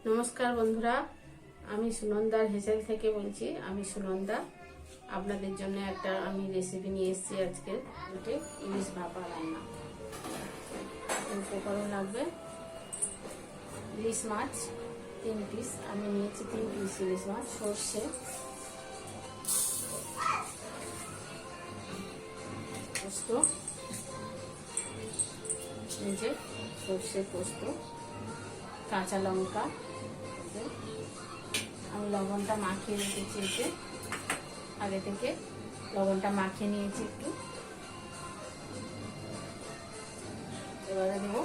নমস্কার বন্ধুরা, আমি সুনন্দার হেসেল থেকে বলছি। আমি সুনন্দা, আপনাদের জন্য একটা আমি রেসিপি নিয়ে এসেছি আজকে। এটা ইলিশ ভাপা রান্না। উপকরণ লাগবে ইলিশ মাছ 3 পিস, আমি নিয়েছি 3 পিস ইলিশ মাছ, সর্ষে, পোস্ত, নিচে সর্ষে পোস্ত, কাঁচা লঙ্কা, আমি লবণটা মাখিয়ে রেখেছি। এতে আগে থেকে লবণটা মাখিয়ে নিয়েছি একটু। এবারে দেবো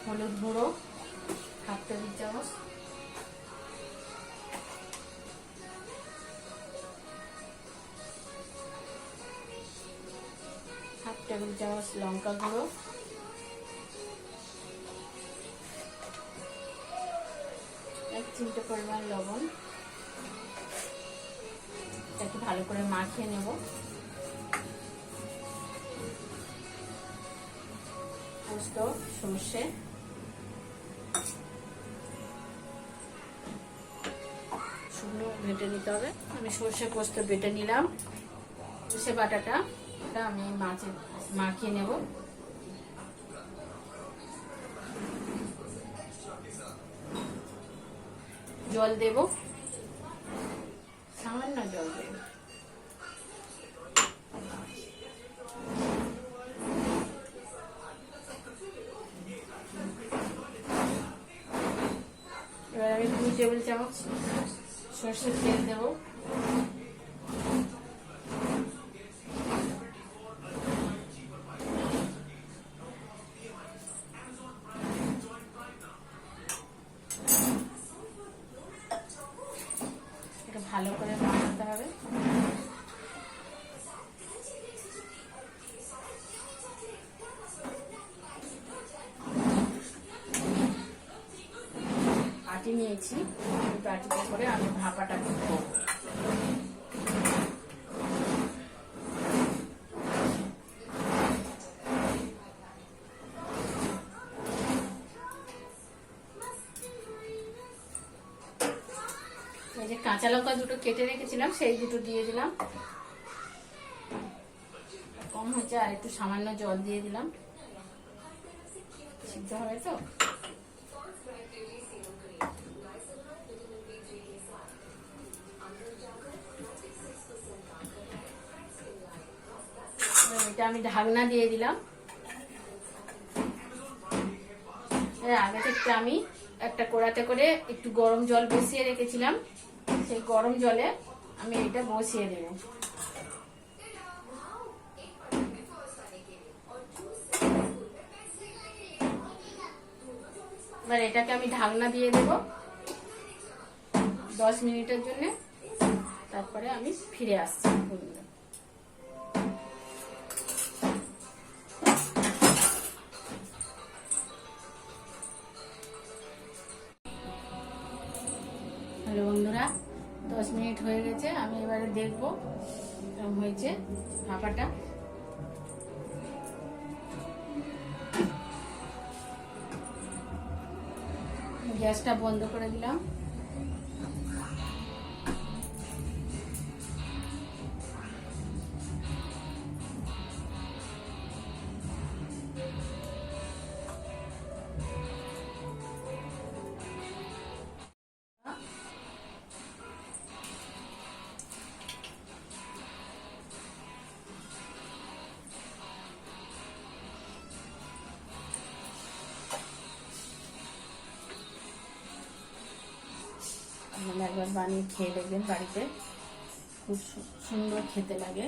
হলুদ গুঁড়ো 1/2 টেবিল চামচ, টেবিল চামচ লঙ্কা গুঁড়ো, 1 চিমটে পরিমাণ লবণ। এটাকে ভালো করে মাখিয়ে নেব। পোস্ত, সর্ষে, শুকনো বেটে নিতে হবে। আমি সর্ষে পোস্ত বেটে নিলাম। সর্ষে বাটাটা আমি মাছে মাখিয়ে নেব। জল দেব, সামান্য জল দেব। এবার আমি 2 টেবিল চামচ সরষের তেল দেব। ভালো করে মাখাতে হবে। বাটি নিয়েছি, বাটিতে করে আমি ভাপাটা করব। এই যে কাঁচা লঙ্কা দুটো কেটে রেখেছিলাম, সেই দুটো দিয়ে দিলাম। কম হয়েছে, আর একটু সামান্য জল দিয়ে দিলাম, সিদ্ধ হবে তো। এটা আমি ঢাকনা দিয়ে দিলাম। আগে থেকে আমি একটা কড়াতে করে একটু গরম জল বসিয়ে রেখেছিলাম, সেই গরম জলে আমি এটা বসিয়ে দেব। এবার এটাকে আমি ঢাকনা দিয়ে দেব 10 মিনিটের জন্য। তারপরে আমি ফিরে আসছি। হ্যালো বন্ধুরা, 10 মিনিট হয়ে গেছে। আমি এবারে দেখবো কেমন হয়েছে ভাপাটা। গ্যাসটা বন্ধ করে দিলাম। আপনারা একবার বানিয়ে খেয়ে দেখবেন বাড়িতে, খুব সুন্দর খেতে লাগে।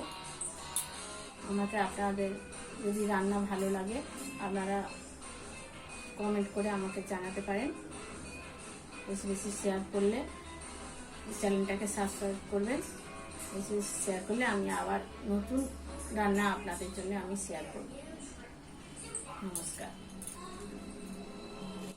আমাকে আপনাদের যদি রান্না ভালো লাগে আপনারা কমেন্ট করে আমাকে জানাতে পারেন। বেশি বেশি শেয়ার করলে, চ্যানেলটাকে সাবস্ক্রাইব করবেন। বেশি বেশি শেয়ার করলে আমি আবার নতুন রান্না আপনাদের জন্য আমি শেয়ার করব। নমস্কার।